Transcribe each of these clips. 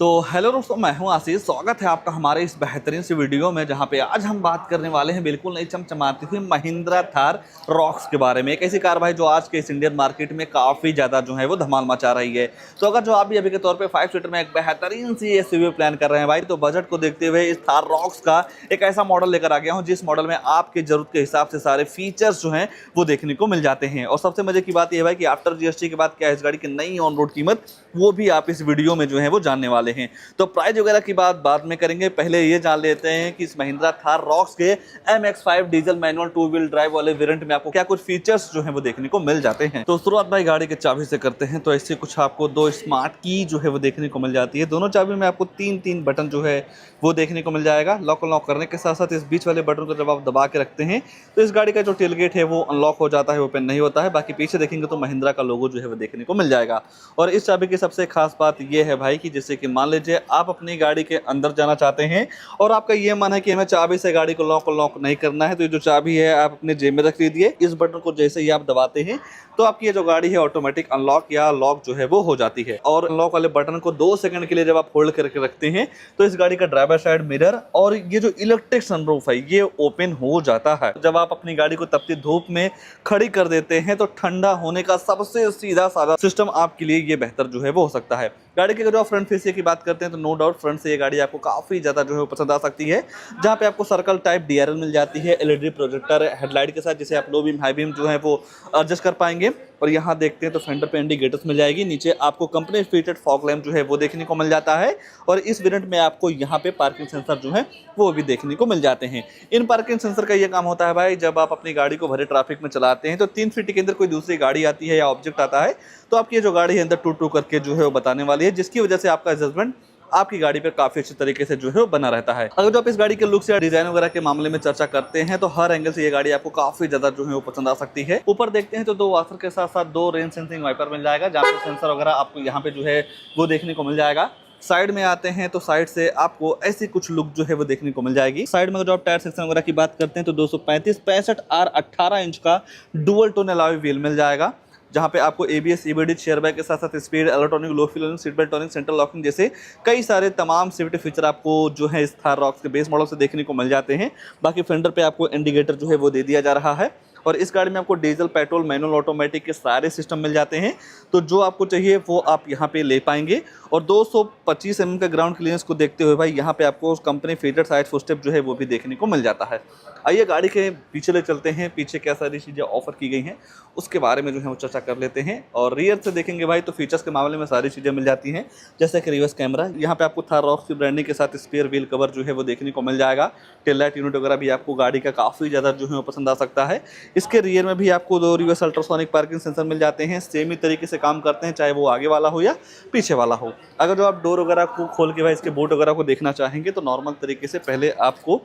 तो हेलो दोस्तों, मैं हूं आशीष। स्वागत है आपका हमारे इस बेहतरीन सी वीडियो में, जहां पे आज हम बात करने वाले हैं बिल्कुल नई चमचमाती हुई महिंद्रा थार रॉक्स के बारे में। एक ऐसी कार भाई जो आज के इस इंडियन मार्केट में काफ़ी ज़्यादा जो है वो धमाल मचा रही है। तो अगर जो आप भी अभी के तौर पे 5 सीटर में एक बेहतरीन सी एसयूवी प्लान कर रहे हैं भाई, तो बजट को देखते हुए इस थार रॉक्स का एक ऐसा मॉडल लेकर आ गया हूँ जिस मॉडल में आपकी जरूरत के हिसाब से सारे फीचर्स जो हैं वो देखने को मिल जाते हैं। और सबसे मजे की बात यह है भाई कि आफ्टर जीएसटी के बाद क्या है इस गाड़ी की नई ऑन रोड कीमत, वो भी आप इस वीडियो में जो है वो जानने वाले हैं। तो प्राइस वगैरह की बात बाद में करेंगे, पहले ये जान लेते हैं कि इस महिंद्रा थार रॉक्स के MX-5 diesel manual 2 wheel drive वाले वेरिएंट में आपको क्या कुछ फीचर्स जो है वो देखने को मिल जाते हैं। तो शुरुआत भाई गाड़ी के चाबी से करते हैं। तो ऐसे कुछ आपको दो स्मार्ट की जो है वो देखने को मिल जाती है। दोनों चाबी में आपको तीन बटन जो है वो देखने को मिल जाएगा। लॉक अनलॉक करने के साथ साथ इस बीच वाले बटन को जब आप दबा के रखते हैं तो इस गाड़ी का जो टेलगेट है वो अनलॉक हो जाता है, ओपन नहीं होता है। बाकी पीछे देखेंगे तो महिंद्रा का लोगो जो है वो देखने को मिल जाएगा। और इस चाबी की सबसे खास बात यह है भाई कि जैसे कि मान लीजिए आप अपनी गाड़ी के अंदर जाना चाहते हैं और आपका ये मन है कि हमें चाबी से गाड़ी को लॉक नहीं करना है, तो ये जो चाबी है आप अपने जेब में रख लीजिए। इस बटन को जैसे ही आप दबाते हैं तो आपकी ये जो गाड़ी है ऑटोमेटिक अनलॉक या लॉक जो है वो हो जाती है। और अनलॉक वाले बटन को 2 सेकंड के लिए जब आप होल्ड करके रखते हैं तो इस गाड़ी का ड्राइवर साइड मिरर और ये जो इलेक्ट्रिक सनरूफ है ये ओपन हो जाता है। जब आप अपनी गाड़ी को तपती धूप में खड़ी कर देते हैं तो ठंडा होने का सबसे सीधा साधा सिस्टम आपके लिए ये बेहतर जो है वो हो सकता है। गाड़ी के जो फ्रंट फेसिया की बात करते हैं तो नो डाउट फ्रंट से ये गाड़ी आपको काफ़ी ज़्यादा जो है पसंद आ सकती है, जहाँ पे आपको सर्कल टाइप DRL मिल जाती है, LED प्रोजेक्टर हेडलाइट के साथ, जिसे आप लो बीम हाई बीम जो है वो एडजस्ट कर पाएंगे। और यहाँ देखते हैं तो फेंडर पे इंडिकेटर्स मिल जाएगी। नीचे आपको कंपनी फिटेड फॉग लैंप जो है वो देखने को मिल जाता है। और इस वेरिएंट में आपको यहाँ पे पार्किंग सेंसर जो है वो भी देखने को मिल जाते हैं। इन पार्किंग सेंसर का ये काम होता है भाई, जब आप अपनी गाड़ी को भरे ट्रैफिक में चलाते हैं तो 3 फीट के अंदर कोई दूसरी गाड़ी आती है या ऑब्जेक्ट आता है तो आपकी जो गाड़ी है अंदर टू करके जो है वो बताने वाली है, जिसकी वजह से आपका जजमेंट आपकी गाड़ी पर काफी अच्छे तरीके से जो है बना रहता है। अगर जो आप इस गाड़ी के लुक्स या डिजाइन वगैरह के मामले में चर्चा करते हैं तो हर एंगल से ये गाड़ी आपको काफी ज्यादा जो है वो पसंद आ सकती है। ऊपर देखते हैं तो 2 वॉशर के साथ साथ 2 रेन सेंसिंग वाइपर मिल जाएगा, जहाँ पे सेंसर वगैरह आपको यहाँ पे जो है वो देखने को मिल जाएगा। साइड में आते हैं तो साइड से आपको ऐसी कुछ लुक जो है वो देखने को मिल जाएगी। साइड में जो आप टायर सेक्शन वगैरह की बात करते हैं तो 235 65 R 18 इंच का डुअल टोन अलॉय व्हील मिल जाएगा, जहाँ पे आपको ABS EBD चेयर बैग के साथ साथ स्पीड इलेक्ट्रॉनिक लो fuel seat belt turning central locking जैसे कई सारे तमाम सेफ्टी फीचर आपको जो है इस थार रॉक्स के बेस मॉडल से देखने को मिल जाते हैं। बाकी फेंडर पे आपको इंडिकेटर जो है वो दे दिया जा रहा है। और इस गाड़ी में आपको डीजल पेट्रोल मैनुअल ऑटोमेटिक के सारे सिस्टम मिल जाते हैं, तो जो आपको चाहिए वो आप यहाँ पे ले पाएंगे। और 225 mm का ग्राउंड क्लियरेंस को देखते हुए भाई यहाँ पे आपको कंपनी फीटेड साइड फुटस्टेप जो है वो भी देखने को मिल जाता है। आइए गाड़ी के पीछे ले चलते हैं, पीछे क्या सारी चीज़ें ऑफर की गई हैं उसके बारे में जो है वो चर्चा कर लेते हैं। और रियर से देखेंगे भाई तो फीचर्स के मामले में सारी चीज़ें मिल जाती हैं, जैसे कि रिवर्स कैमरा, यहाँ पे आपको थार रॉक्स की ब्रांडिंग के साथ स्पेयर व्हील कवर जो है वो देखने को मिल जाएगा। टेल लाइट यूनिट वगैरह भी आपको गाड़ी का काफ़ी ज़्यादा जो है वो पसंद आ सकता है। इसके रियर में भी आपको 2 रिवर्स अल्ट्रासोनिक पार्किंग सेंसर मिल जाते हैं, सेम ही तरीके से काम करते हैं चाहे वो आगे वाला हो या पीछे वाला हो। अगर जो आप डोर वगैरह को खोल के भाई इसके बोर्ड वगैरह को देखना चाहेंगे तो नॉर्मल तरीके से पहले आपको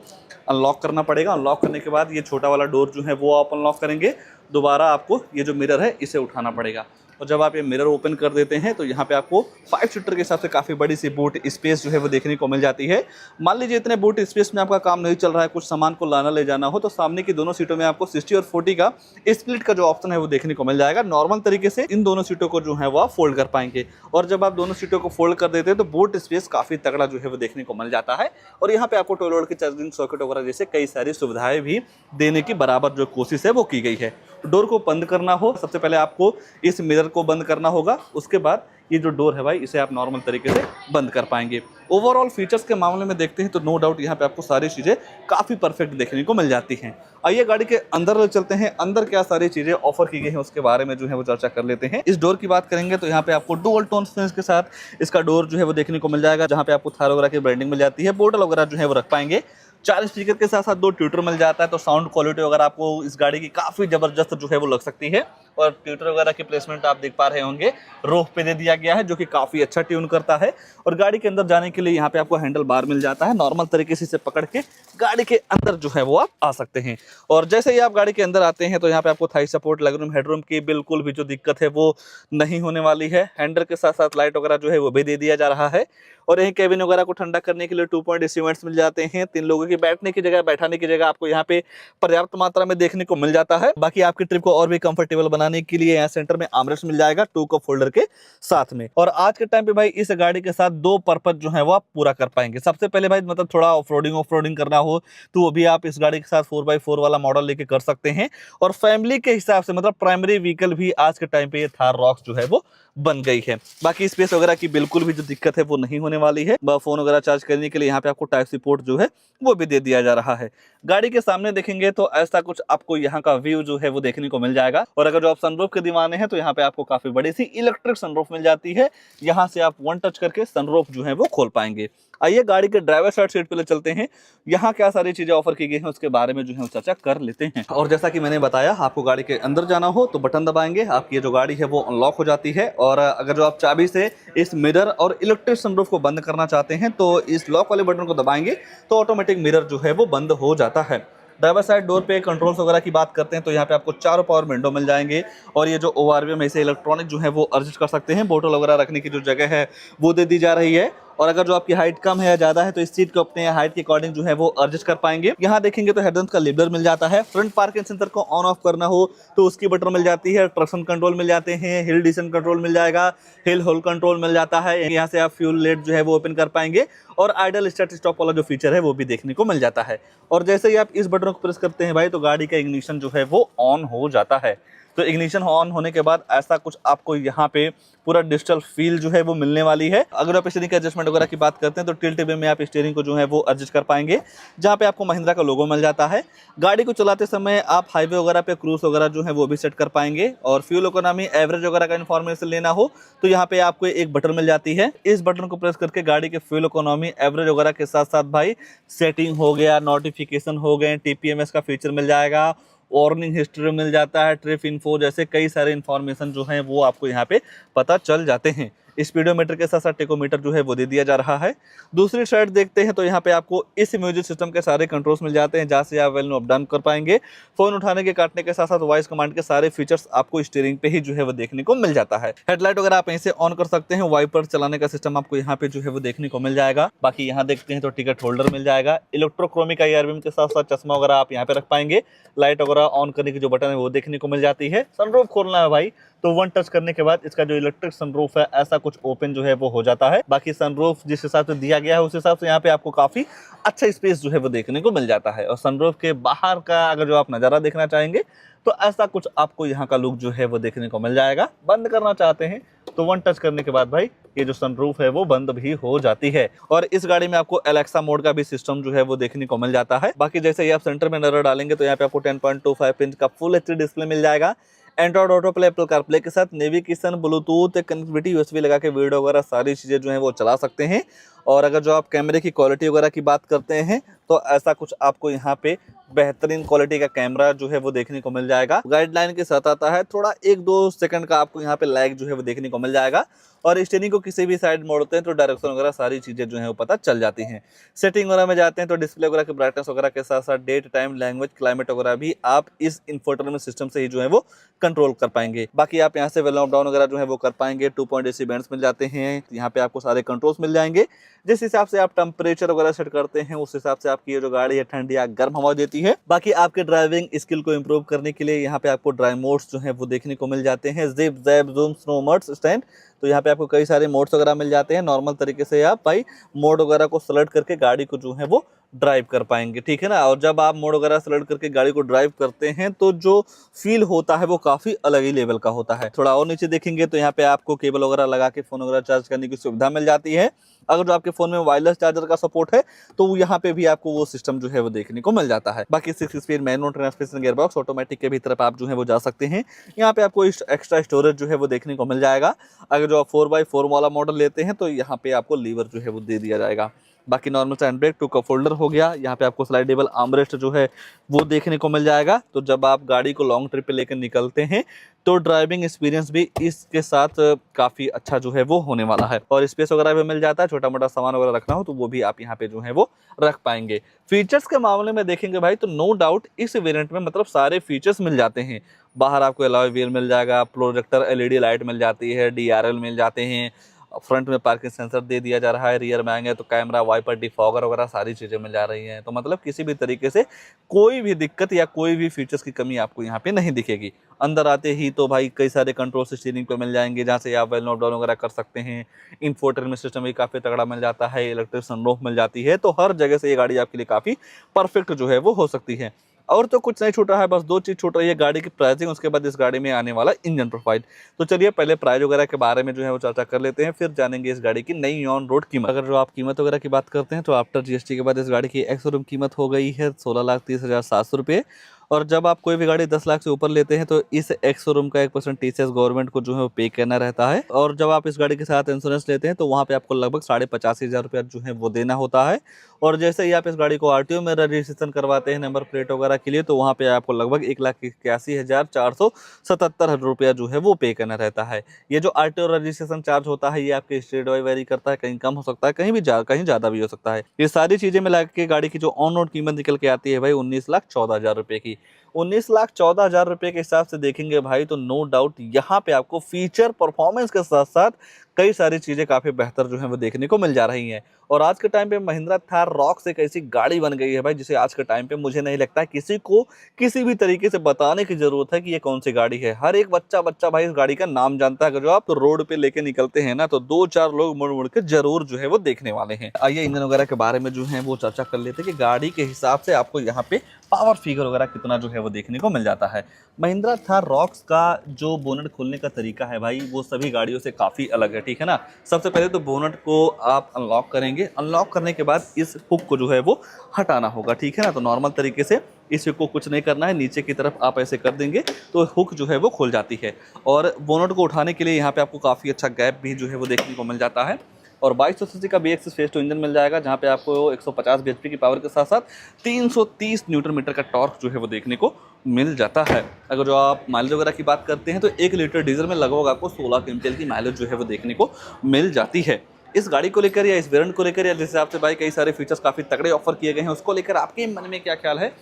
अनलॉक करना पड़ेगा। अनलॉक करने के बाद ये छोटा वाला डोर जो है वो आप अनलॉक करेंगे, दोबारा आपको ये जो मिरर है इसे उठाना पड़ेगा। और जब आप ये मिरर ओपन कर देते हैं तो यहाँ पे आपको 5 सीटर के हिसाब से काफ़ी बड़ी सी बूट स्पेस जो है वो देखने को मिल जाती है। मान लीजिए इतने बूट स्पेस में आपका काम नहीं चल रहा है, कुछ सामान को लाना ले जाना हो, तो सामने की दोनों सीटों में आपको 60 और 40 का स्प्लिट का जो ऑप्शन है वो देखने को मिल जाएगा। नॉर्मल तरीके से इन दोनों सीटों को जो है वो आप फोल्ड कर पाएंगे। और जब आप दोनों सीटों को फोल्ड कर देते हैं तो बूट स्पेस काफ़ी तगड़ा जो है वो देखने को मिल जाता है। और यहाँ पे आपको टॉयलेट की चार्जिंग सॉकेट वगैरह जैसे कई सारी सुविधाएं भी देने की बराबर जो कोशिश है वो की गई है। डोर को बंद करना हो सबसे पहले आपको इस मिरर को बंद करना होगा, उसके बाद ये जो डोर है भाई इसे आप नॉर्मल तरीके से बंद कर पाएंगे। ओवरऑल फीचर्स के मामले में देखते हैं तो नो डाउट यहाँ पे आपको सारी चीज़ें काफ़ी परफेक्ट देखने को मिल जाती हैं। आइए गाड़ी के अंदर चलते हैं, अंदर क्या सारी चीज़ें ऑफर की गई हैं उसके बारे में जो है वो चर्चा कर लेते हैं। इस डोर की बात करेंगे तो यहाँ पे आपको डुअल टोन फिनिश के साथ इसका डोर जो है वो देखने को मिल जाएगा, जहाँ पे आपको थार वगैरह की ब्रांडिंग मिल जाती है। बोतल वगैरह जो है वो रख पाएंगे। 4 स्पीकर के साथ साथ 2 ट्यूटर मिल जाता है, तो साउंड क्वालिटी वगैरह आपको इस गाड़ी की काफ़ी ज़बरदस्त जो है वो लग सकती है। और ट्यूटर वगैरह की प्लेसमेंट आप देख पा रहे होंगे रोफ पे दे दिया गया है, जो कि काफ़ी अच्छा ट्यून करता है। और गाड़ी के अंदर जाने के लिए यहाँ पे आपको हैंडल बार मिल जाता है, नॉर्मल तरीके से इसे पकड़ के गाड़ी के अंदर जो है वो आप आ सकते हैं। और जैसे ही आप गाड़ी के अंदर आते हैं तो यहाँ पे आपको थाई सपोर्ट, लेगरूम, हेडरूम की बिल्कुल भी जो दिक्कत है वो नहीं होने वाली है। हैंडल के साथ साथ लाइट वगैरह जो है वो भी दे दिया जा रहा है। और यहीं केबिन वगैरह को ठंडा करने के लिए 2 पॉइंट एसी वेंट्स मिल जाते हैं। 3 लोगों की बैठने की जगह, बैठाने की जगह आपको यहाँ पे पर्याप्त मात्रा में देखने को मिल जाता है। बाकी आपकी ट्रिप को और भी कंफर्टेबल बनाने के लिए यहाँ सेंटर में आर्मरेस्ट मिल जाएगा 2 कप होल्डर के साथ में। और आज के टाइम पे भाई इस गाड़ी के साथ 2 पर्पज जो है वो आप पूरा कर पाएंगे। सबसे पहले भाई मतलब थोड़ा ऑफ रोडिंग करना हो तो वो भी आप इस गाड़ी के साथ 4x4 वाला मॉडल लेके कर सकते हैं। और फैमिली के हिसाब से मतलब प्राइमरी व्हीकल भी आज के टाइम पे ये थार रॉक्स जो है वो बन गई है। बाकी स्पेस वगैरह की बिल्कुल भी जो दिक्कत है वो नहीं होने वाली है। फोन वगैरह चार्ज करने के लिए यहाँ पे आपको टाइप सी पोर्ट जो है वो भी दे दिया जा रहा है। गाड़ी के सामने देखेंगे तो ऐसा कुछ आपको यहाँ का व्यू जो है वो देखने को मिल जाएगा। और अगर जो आप सनरूफ के दीवाने हैं तो यहाँ पे आपको काफी बड़ी सी इलेक्ट्रिक सनरूफ मिल जाती है। यहाँ से आप वन टच करके सनरूफ जो है वो खोल पाएंगे। आइए गाड़ी के ड्राइवर साइड सीट पे ले चलते हैं। यहाँ क्या सारी चीजें ऑफर की गई हैं उसके बारे में जो है चर्चा कर लेते हैं। और जैसा कि मैंने बताया, आपको गाड़ी के अंदर जाना हो तो बटन दबाएंगे, आपकी ये जो गाड़ी है वो अनलॉक हो जाती है। और अगर जो आप चाबी से इस मिरर और इलेक्ट्रिक सनरूफ को बंद करना चाहते हैं तो इस लॉक वाले बटन को दबाएंगे तो ऑटोमेटिक मिरर जो है वो बंद हो जाता है। ड्राइवर साइड डोर पे कंट्रोल्स वगैरह की बात करते हैं तो यहाँ पे आपको 4 पावर विंडो मिल जाएंगे। और ये जो ओआरवीएम ऐसे इलेक्ट्रॉनिक जो है वो एडजस्ट कर सकते हैं। बोतल वगैरह रखने की जो जगह है वो दे दी जा रही है। और अगर जो आपकी हाइट कम है या ज्यादा है तो इस सीट को अपने हाइट के अकॉर्डिंग जो है वो एडजस्ट कर पाएंगे। यहाँ देखेंगे तो हेडलाइट का लिबरल मिल जाता है। फ्रंट पार्किंग सेंसर को ऑन ऑफ करना हो तो उसकी बटन मिल जाती है। ट्रैक्शन कंट्रोल मिल जाते हैं, हिल डिसेंट कंट्रोल मिल जाएगा, हिल होल्ड कंट्रोल मिल जाता है। यहाँ से आप फ्यूल लेट जो है वो ओपन कर पाएंगे। और आइडल स्टार्ट स्टॉप वाला जो फीचर है वो भी देखने को मिल जाता है। और जैसे ही आप इस बटन को प्रेस करते हैं भाई तो गाड़ी का इग्निशन जो है वो ऑन हो जाता है। तो इग्निशन ऑन होने के बाद ऐसा कुछ आपको यहाँ पे पूरा डिजिटल फील जो है वो मिलने वाली है। अगर आप स्टीयरिंग के एडजस्टमेंट वगैरह की बात करते हैं तो टिल्ट वे में आप स्टीयरिंग को जो है वो एडजस्ट कर पाएंगे, जहाँ पे आपको महिंद्रा का लोगो मिल जाता है। गाड़ी को चलाते समय आप हाईवे वगैरह पे क्रूज वगैरह जो है वो भी सेट कर पाएंगे। और फ्यूल इकोनॉमी एवरेज वगैरह का इन्फॉर्मेशन लेना हो तो यहाँ पे आपको एक बटन मिल जाती है। इस बटन को प्रेस करके गाड़ी के फ्यूल इकोनॉमी एवरेज वगैरह के साथ साथ भाई सेटिंग हो गया, नोटिफिकेशन हो गए, टीपीएमएस का फीचर मिल जाएगा, वार्निंग हिस्ट्री मिल जाता है, ट्रिप इन्फो जैसे कई सारे इन्फॉर्मेशन जो हैं वो आपको यहाँ पे पता चल जाते हैं। स्पीडोमीटर के साथ साथ टेकोमीटर जो है वो दे दिया जा रहा है। दूसरी साइड देखते हैं तो यहाँ पे आपको इस म्यूजिक सिस्टम के सारे कंट्रोल्स मिल जाते हैं, जहाँ से आप वेल अप डाउन कर पाएंगे। फोन उठाने के काटने के साथ साथ वॉइस कमांड के सारे फीचर्स आपको स्टीयरिंग पे ही जो है वो देखने को मिल जाता है। हेडलाइट वगैरह आप यहीं से ऑन कर सकते हैं। वाइपर चलाने का सिस्टम आपको यहाँ पे जो है वो देखने को मिल जाएगा। बाकी यहाँ देखते हैं तो टिकट होल्डर मिल जाएगा। इलेक्ट्रोक्रोमिक IRBM के साथ साथ चश्मा वगैरह आप यहाँ पे रख पाएंगे। लाइट वगैरह ऑन करने की जो बटन है वो देखने को मिल जाती है। सनरूफ खोलना है भाई तो वन टच करने के बाद इसका जो इलेक्ट्रिक सनरूफ है ऐसा कुछ ओपन जो है वो हो जाता है। बाकी सनरूफ जिस हिसाब से दिया गया है उस हिसाब से यहाँ पे आपको काफी अच्छा स्पेस जो है वो देखने को मिल जाता है। और सनरूफ के बाहर का अगर जो आप नज़ारा देखना चाहेंगे तो ऐसा कुछ आपको यहाँ का लुक जो है वो देखने को मिल जाएगा। बंद करना चाहते हैं तो वन टच करने के बाद भाई ये जो सनरूफ है वो बंद भी हो जाती है। और इस गाड़ी में आपको एलेक्सा मोड का भी सिस्टम जो है वो देखने को मिल जाता है। बाकी जैसे ही आप सेंटर में नजर डालेंगे तो यहाँ पे आपको 10.25 इंच का फुल HD डिस्प्ले मिल जाएगा। Android auto play, Apple CarPlay के साथ नेविगेशन, ब्लूटूथ कनेक्टिविटी, USB लगा के वीडियो वगैरह सारी चीज़ें जो हैं वो चला सकते हैं। और अगर जो आप कैमरे की क्वालिटी वगैरह की बात करते हैं तो ऐसा कुछ आपको यहाँ पे बेहतरीन क्वालिटी का कैमरा जो है वो देखने को मिल जाएगा। गाइडलाइन के साथ आता है, थोड़ा 1-2 सेकंड का आपको यहाँ पे लैग जो है वो देखने को मिल जाएगा। और स्टीयरिंग को किसी भी साइड मोड़ते हैं तो डायरेक्शन वगैरह सारी चीज़ें जो है वो पता चल जाती हैं। सेटिंग वगैरह में जाते हैं तो डिस्प्ले वगैरह की ब्राइटनेस वगैरह के साथ साथ डेट, टाइम, लैंग्वेज, क्लाइमेट वगैरह भी आप इस इंफोटेनमेंट सिस्टम से ही जो है वो कंट्रोल कर पाएंगे। बाकी आप यहाँ से वेल अप डाउन वगैरह जो है वो कर पाएंगे। 2 पॉइंट AC बैंड्स मिल जाते हैं। यहाँ पे आपको सारे कंट्रोल्स मिल जाएंगे। जिस हिसाब से आप टेम्परेचर वगैरह सेट करते हैं उस हिसाब से आपकी ये जो गाड़ी है ठंडी या गर्म हवा देती है। बाकी आपके ड्राइविंग स्किल को इम्प्रूव करने के लिए यहाँ पे आपको ड्राइव मोड्स जो है वो देखने को मिल जाते हैं। Zip, JAP, zoom, snow modes, stand, तो यहाँ पे आपको कई सारे मोड्स वगैरह मिल जाते हैं। नॉर्मल तरीके से आप भाई मोड वगैरह को सेलेक्ट करके गाड़ी को जो है वो ड्राइव कर पाएंगे, ठीक है ना। और जब आप मोड वगैरह सेलेक्ट करके गाड़ी को ड्राइव करते हैं तो जो फील होता है वो काफ़ी अलग ही लेवल का होता है। थोड़ा और नीचे देखेंगे तो यहाँ पे आपको केबल वगैरह लगा के फ़ोन वगैरह चार्ज करने की सुविधा मिल जाती है। अगर जो आपके फ़ोन में वायरलेस चार्जर का सपोर्ट है तो यहाँ पे भी आपको वो सिस्टम जो है वो देखने को मिल जाता है। बाकी 6 speed manual transmission gearbox automatic के भी तरफ आप जो है वो जा सकते हैं। यहाँ पे आपको एक्स्ट्रा स्टोरेज जो है वो देखने को मिल जाएगा। अगर जो आप 4x4 वाला मॉडल लेते हैं तो यहाँ पे आपको लीवर जो है वो दे दिया जाएगा। बाकी normal hand brake, 2 cup holder हो गया। यहाँ पे आपको स्लाइडेबल आर्मरेस्ट जो है वो देखने को मिल जाएगा। तो जब आप गाड़ी को लॉन्ग ट्रिप पे लेकर निकलते हैं तो ड्राइविंग एक्सपीरियंस भी इसके साथ काफ़ी अच्छा जो है वो होने वाला है। और स्पेस वगैरह भी मिल जाता है, छोटा मोटा सामान वगैरह रखना हो तो वो भी आप यहाँ पे जो है वो रख पाएंगे। फीचर्स के मामले में देखेंगे भाई तो नो डाउट इस वेरिएंट में मतलब सारे फीचर्स मिल जाते हैं। बाहर आपको अलॉय व्हील मिल जाएगा, प्रोजेक्टर LED लाइट मिल जाती है, DRL मिल जाते हैं, फ्रंट में पार्किंग सेंसर दे दिया जा रहा है, रियर में आएंगे तो कैमरा, वाइपर, डिफॉगर वगैरह सारी चीज़ें मिल जा रही हैं। तो मतलब किसी भी तरीके से कोई भी दिक्कत या कोई भी फीचर्स की कमी आपको यहाँ पे नहीं दिखेगी। अंदर आते ही तो भाई कई सारे कंट्रोल स्टीयरिंग पे मिल जाएंगे, जहाँ से आप वेल डाउन वगैरह कर सकते हैं। इंफोटेनमेंट सिस्टम भी काफ़ी तगड़ा मिल जाता है, इलेक्ट्रिक सनरूफ मिल जाती है। तो हर जगह से ये गाड़ी आपके लिए काफ़ी परफेक्ट जो है वो हो सकती है। और तो कुछ नहीं छूट रहा है, बस दो चीज़ छूट रही है, गाड़ी की प्राइसिंग, उसके बाद इस गाड़ी में आने वाला इंजन प्रोफाइल। तो चलिए पहले प्राइस वगैरह के बारे में जो है वो चर्चा कर लेते हैं, फिर जानेंगे इस गाड़ी की नई ऑन रोड कीमत। अगर जो आप कीमत वगैरह की बात करते हैं तो आफ्टर जीएसटी के बाद इस गाड़ी की एक्स शोरूम कीमत हो गई है 16,30,700 रुपये। और जब आप कोई भी गाड़ी 10 लाख से ऊपर लेते हैं तो इस एक्स शोरूम का 1% टीसीएस गवर्नमेंट को जो है वो पे करना रहता है। और जब आप इस गाड़ी के साथ इंश्योरेंस लेते हैं तो वहाँ पे आपको लगभग 85,000 रुपया जो है वो देना होता है। और जैसे ही आप इस गाड़ी को आरटीओ में रजिस्ट्रेशन करवाते हैं नंबर प्लेट वगैरह के लिए, तो वहाँ पे आपको लगभग 1,81,477 रुपया जो है वो पे करना रहता है। ये जो आरटीओ रजिस्ट्रेशन चार्ज होता है ये आपके स्टेट वाइज वेरी करता है, कहीं कम हो सकता है, कहीं ज़्यादा भी हो सकता है। ये सारी चीज़ें मिला के गाड़ी की जो ऑन रोड कीमत निकल के आती है भाई 19,14,000 रुपये की। 19,14,000 रुपये के हिसाब से देखेंगे भाई तो नो डाउट यहाँ पे आपको फीचर परफॉर्मेंस के साथ साथ कई सारी चीज़ें काफ़ी बेहतर जो है वो देखने को मिल जा रही हैं। और आज के टाइम पे महिंद्रा थार रॉक्स एक ऐसी गाड़ी बन गई है भाई, जिसे आज के टाइम पे मुझे नहीं लगता है किसी को किसी भी तरीके से बताने की ज़रूरत है कि ये कौन सी गाड़ी है। हर एक बच्चा भाई इस गाड़ी का नाम जानता है। अगर जो आप तो रोड पे लेके निकलते हैं ना तो 2-4 लोग मुड़ मुड़ के जरूर जो है वो देखने वाले हैं। आइए इंजन वगैरह के बारे में जो है वो चर्चा कर लेते हैं कि गाड़ी के हिसाब से आपको यहाँ पे पावर फिगर वगैरह कितना जो है वो देखने को मिल जाता है। महिंद्रा थार रॉक्स का जो बोनट खोलने का तरीका है भाई वो सभी गाड़ियों से काफ़ी अलग है, ठीक है ना। सबसे पहले तो बोनट को आप अनलॉक करेंगे, अनलॉक करने के बाद इस हुक को जो है वो हटाना होगा, ठीक है ना। तो नॉर्मल तरीके से इस हुक को कुछ नहीं करना है, नीचे की तरफ आप ऐसे कर देंगे तो हुक जो है वो खुल जाती है। और बोनट को उठाने के लिए यहाँ पे आपको काफ़ी अच्छा गैप भी जो है वो देखने को मिल जाता है। और 2200 सीसी का BX फेस टू इंजन मिल जाएगा, जहाँ पे आपको 150 bhp की पावर के साथ साथ 330 न्यूटन मीटर का टॉर्क जो है वो देखने को मिल जाता है। अगर जो आप माइलेज वगैरह की बात करते हैं तो 1 लीटर डीजल में लगभग आपको 16 क्विंटल की माइलेज जो है वो देखने को मिल जाती है। इस गाड़ी को लेकर या इस वेरिएंट को लेकर या जिस हिसाब से भाई कई सारे फीचर्स काफ़ी तगड़े ऑफर किए गए हैं, उसको लेकर आपके मन में क्या ख्याल है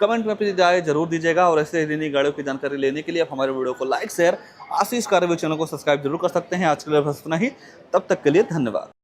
कमेंट में अपनी राय जरूर दीजिएगा। और ऐसे नई गाड़ियों की जानकारी लेने के लिए आप हमारे वीडियो को लाइक शेयर आशीष कार रिव्यू चैनल को सब्सक्राइब जरूर कर सकते हैं। आज के लिए बस इतना ही, तब तक के लिए धन्यवाद।